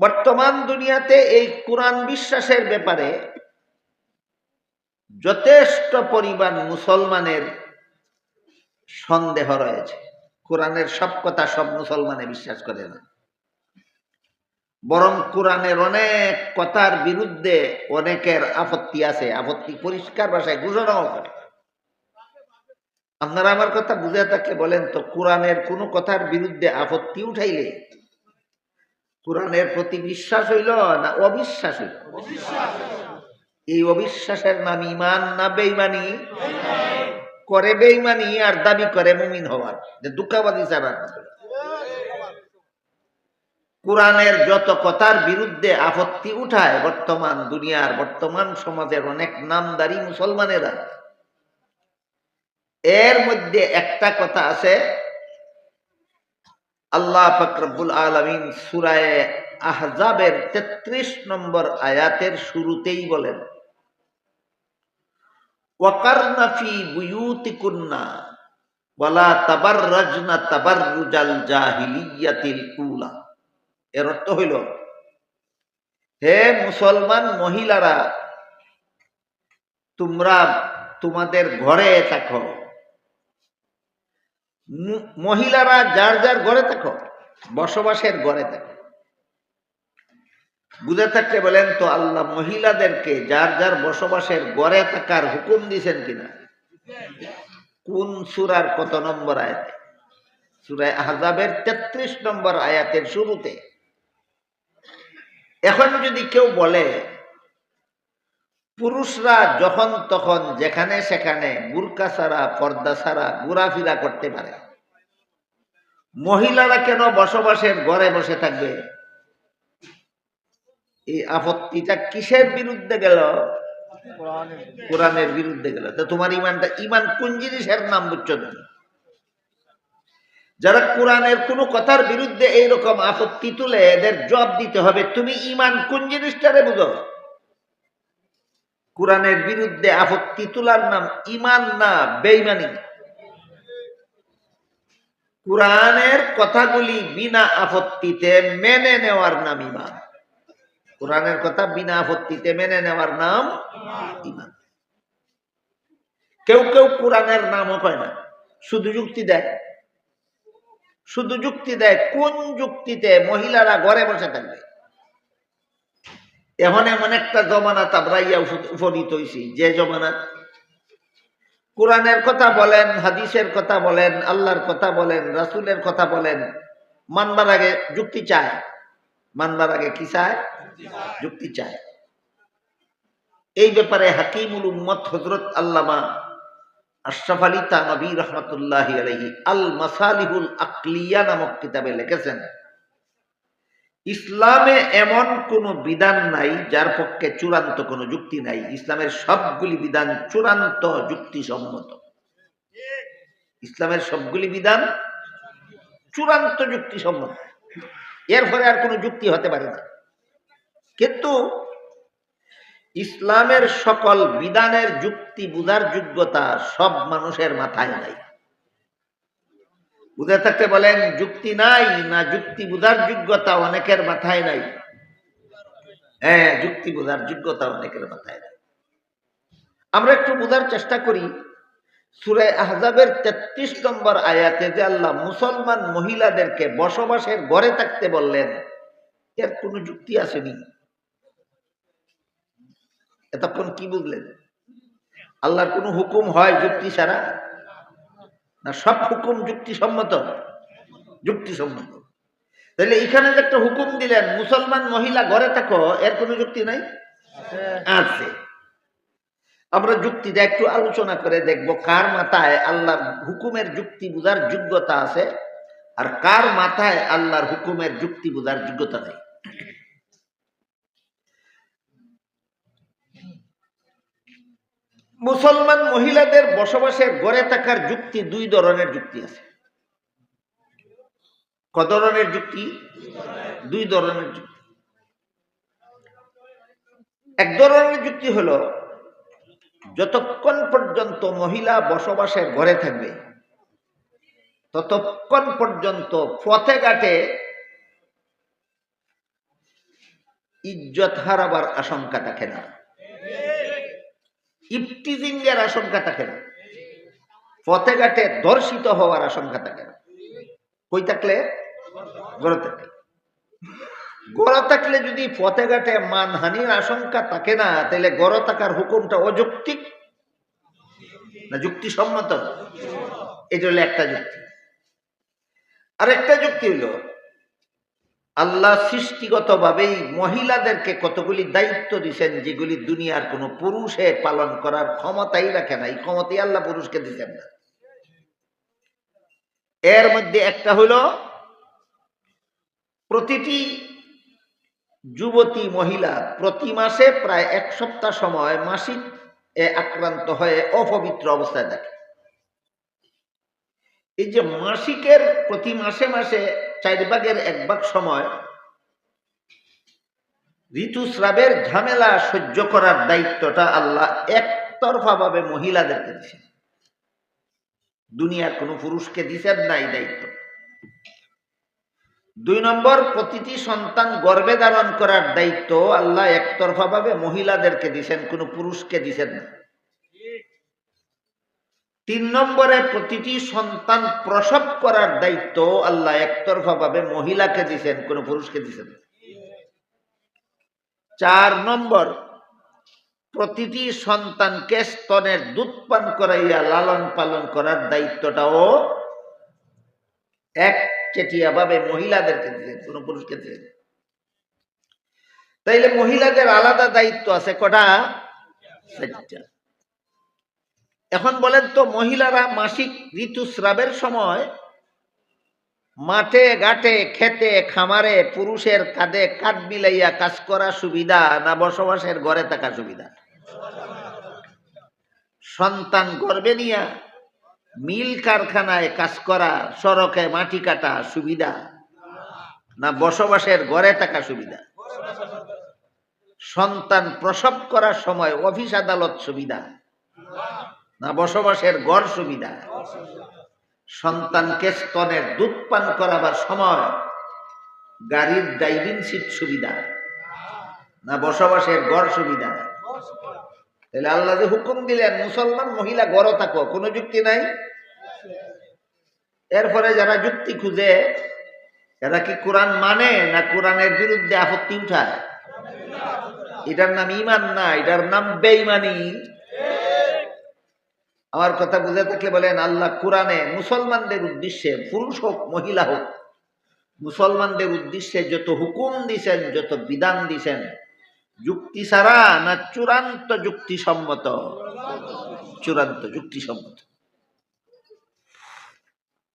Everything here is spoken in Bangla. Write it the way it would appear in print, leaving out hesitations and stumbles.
বর্তমান দুনিয়াতে এই কোরআন বিশ্বাসের ব্যাপারে যথেষ্ট পরিমাণ মুসলমানের সন্দেহ রয়েছে। কোরআনের সব কথা সব মুসলমানে বিশ্বাস করে না, বরং কোরআনের অনেক কথার বিরুদ্ধে অনেকের আপত্তি আছে, আপত্তি পরিষ্কার ভাষায় ঘোষণাও করে। আপনারা আমার কথা বুঝে থাকলে বলেন তো, কোরআনের কোনো কথার বিরুদ্ধে আপত্তি উঠাইলে কোরআনের প্রতি বিশ্বাস হইল না অবিশ্বাস হইল? এই অবিশ্বাসের নাম ঈমান না বেঈমানি? করে বেঈমানি আর দাবি করে মুমিন হওয়ার, যে দুঃখাবাদী ছাড়া। কোরআনের যত কথার বিরুদ্ধে আপত্তি উঠায় বর্তমান দুনিয়ার, বর্তমান সমাজের অনেক নামদারি মুসলমানেরা, এর মধ্যে একটা কথা আছে, আল্লাহ পাক রব্বুল আলামিন সূরা আহজাবের 33 নম্বর আয়াতের শুরুতেই বলেন, ওয়াকারনা ফি বুয়ুতিকুন্না ওয়ালা তাবাররাজনা তাবাররুজাল জাহিলিয়াতিল উলা। এর অর্থ হইল, হে মুসলমান মহিলারা, তোমরা তোমাদের ঘরে থাকো। মহিলারা যার যার ঘরে থাকো, বসবাসের ঘরে থাকো। বুঝে থাকলে বলেন তো, আল্লাহ মহিলাদেরকে যার যার বসবাসের ঘরে থাকার হুকুম দিয়েছেন কিনা? কোন সূরার কত নম্বর আয়াতে? সূরা আহজাবের 33 নম্বর আয়াতের শুরুতে। এখন যদি কেউ বলে পুরুষরা যখন তখন যেখানে সেখানে বুরকা ছাড়া পর্দা ছাড়া ঘোরাফেরা করতে পারে, মহিলারা কেন বসবাসের ঘরে বসে থাকবে? এই আপত্তিটা কিসের বিরুদ্ধে গেল? কোরআনের বিরুদ্ধে গেল। তো তোমার ইমানটা, ইমান কোন জিনিসের নাম বুঝছো না? যারা কোরআনের কোন কথার বিরুদ্ধে এইরকম আপত্তি তুলে, এদের জবাব দিতে হবে, তুমি ইমান কোন জিনিসটারে বুঝো? কোরআনের বিরুদ্ধে আপত্তি তোলার নাম ইমান না বেঈমানি? কোরআনের কথাগুলি বিনা আপত্তিতে মেনে নেওয়ার নাম ইমান। কোরআনের কথা বিনা আপত্তিতে মেনে নেওয়ার নাম ইমান। কেউ কেউ কোরআনের নামও কয় না, শুধু যুক্তি দেয়। শুধু যুক্তি দেয়। কোন যুক্তিতে মহিলারা ঘরে বসে থাকবে? এখন এমন একটা জমানা তাবরাইয়া উপনীত হয়েছি, যে জমানা কোরআনের কথা বলেন, হাদিসের কথা বলেন, আল্লাহর কথা বলেন, রাসূলের কথা বলেন, মানবার আগে যুক্তি চায়। মানবার আগে কি চায়? যুক্তি চায়। এই ব্যাপারে হাকিমুল উম্মত হযরত আল্লামা আশরাফ আলী থানভী রাহমাতুল্লাহি আলাইহি আল মাসালিহুল আকলিয়া নামক কিতাবে লিখেছেন, ইসলামে এমন কোন বিধান নাই যার পক্ষে চূড়ান্ত কোন যুক্তি নাই। ইসলামের সবগুলি বিধান চূড়ান্ত যুক্তিসম্মত। ইসলামের সবগুলি বিধান চূড়ান্ত যুক্তিসম্মত, এরপরে আর কোনো যুক্তি হতে পারে না। কিন্তু ইসলামের সকল বিধানের যুক্তি বুঝার যোগ্যতা সব মানুষের মাথায় নাই। বুঝে থাকতে বলেন, যুক্তি নাই না যুক্তি বুঝার যোগ্যতা অনেকের মাথায় নাই? হ্যাঁ, যুক্তি বুঝার যোগ্যতা অনেকের মাথায় নাই। আমরা একটু বুঝার চেষ্টা করি। সূরা আহজাবের 33 নম্বর আয়াতে যে আল্লাহ মুসলমান মহিলাদেরকে বসবাসের ঘরে থাকতে বললেন, এর কোনো যুক্তি আসেনি। এতক্ষণ কি বুঝলেন? আল্লাহর কোনো হুকুম হয় যুক্তি ছাড়া? না, সব হুকুম যুক্তিসম্মত? যুক্তিসম্মত। তাহলে এখানে যে একটা হুকুম দিলেন, মুসলমান মহিলা ঘরে থাকো, এর কোনো যুক্তি নাই? আছে। আমরা যুক্তিটা একটু আলোচনা করে দেখব, কার মাথায় আল্লাহর হুকুমের যুক্তি বুঝার যোগ্যতা আছে আর কার মাথায় আল্লাহর হুকুমের যুক্তি বুঝার যোগ্যতা নেই। মুসলমান মহিলাদের বসবাসের ঘরে থাকার যুক্তি দুই ধরনের যুক্তি আছে। কত ধরনের যুক্তি? দুই ধরনের যুক্তি। এক ধরনের যুক্তি হলো, যতক্ষণ পর্যন্ত মহিলা বসবাসের ঘরে থাকবে ততক্ষণ পর্যন্ত পথে ঘাটে ইজ্জত হারাবার আশঙ্কা থাকে না, ইফটিজিং এর আশঙ্কা থাকে না, পথে ঘাটে ধর্ষিত হওয়ার আশঙ্কা থাকে না। কই থাকলে? গড়ে থাকলে। গড়ে থাকলে যদি পথে ঘাটে মানহানির আশঙ্কা থাকে না, তাহলে গড়ে থাকার হুকুমটা অযৌক্তিক না যুক্তিসম্মত? এটা হলো একটা যুক্তি। আর একটা যুক্তি হলো আল্লাহ সৃষ্টিগতভাবেই মহিলাদেরকে কতগুলি দায়িত্ব দিয়েছেন যেগুলি দুনিয়ার কোনো পুরুষে পালন করার ক্ষমতাই রাখে না। এই ক্ষমতাই আল্লাহ পুরুষকে দিতেন না। এর মধ্যে একটা হলো প্রতিটি যুবতী মহিলা প্রতি মাসে প্রায় 1 সপ্তাহ সময় মাসিক আক্রান্ত হয়ে অপবিত্র অবস্থায় থাকে। এই যে মাসিকের প্রতি মাসে মাসে 4/1 সময় ঋতুস্রাবের ঝামেলা সহ্য করার দায়িত্বটা আল্লাহ একতরফা ভাবে মহিলাদেরকে দিয়েছেন, দুনিয়ার কোনো পুরুষকে দিছেন না এই দায়িত্ব। 2 নম্বর, প্রতিটি সন্তান গর্ভে ধারণ করার দায়িত্ব আল্লাহ একতরফা ভাবে মহিলাদেরকে দিয়েছেন, কোনো পুরুষকে দিছেন না। 3 নম্বরে, প্রতিটি সন্তান প্রসব করার দায়িত্ব আল্লাহ একতরফা ভাবে মহিলাকে দিয়েছেন, কোনো পুরুষকে দিয়েছেন না। 4 নম্বর, প্রতিটি সন্তানকে স্তনের দুধ পান করাইয়া লালন পালন করার দায়িত্বটাও একচেটিয়া ভাবে মহিলাদেরকে দিয়েছেন, কোনো পুরুষকে দিয়েছেন। তাইলে মহিলাদের আলাদা দায়িত্ব আছে কটা? 4টা। এখন বলেন তো, মহিলারা মাসিক ঋতুস্রাবের সময় মাঠে ঘাটে খেতে খামারে পুরুষের কাঁধে কাঁধ মিলাইয়া কাজ করা সুবিধা না বসবাসের ঘরে থাকা সুবিধা? সন্তান গর্ভে নিয়া মিল কারখানায় কাজ করা, সড়কে মাটি কাটা সুবিধা না বসবাসের ঘরে থাকা সুবিধা? সন্তান প্রসব করার সময় অফিস আদালত সুবিধা না বসবাসের ঘর সুবিধা? সন্তানকে স্তনের দুধ পান করাবার সময় গাড়ির ড্রাইভিং সিট সুবিধা না বসবাসের ঘর সুবিধা? তাহলে আল্লাহ যে হুকুম দিলেন মুসলমান মহিলা ঘরে থাকো, কোনো যুক্তি নাই। এরপরে যারা যুক্তি খুঁজে এরা কি কোরআন মানে না কোরআনের বিরুদ্ধে আপত্তি উঠায়? এটার নাম ঈমান না, এটার নাম বেঈমানি। আমার কথা বুঝে থাকলে বলেন, আল্লাহ কোরআনে মুসলমানদের উদ্দেশ্যে, পুরুষ হোক মহিলা হোক, মুসলমানদের উদ্দেশ্যে যত হুকুম দিছেন, যত বিধান দিছেন, যুক্তি ছাড়া না চূড়ান্ত যুক্তিসম্মত? চূড়ান্ত যুক্তিসম্মত।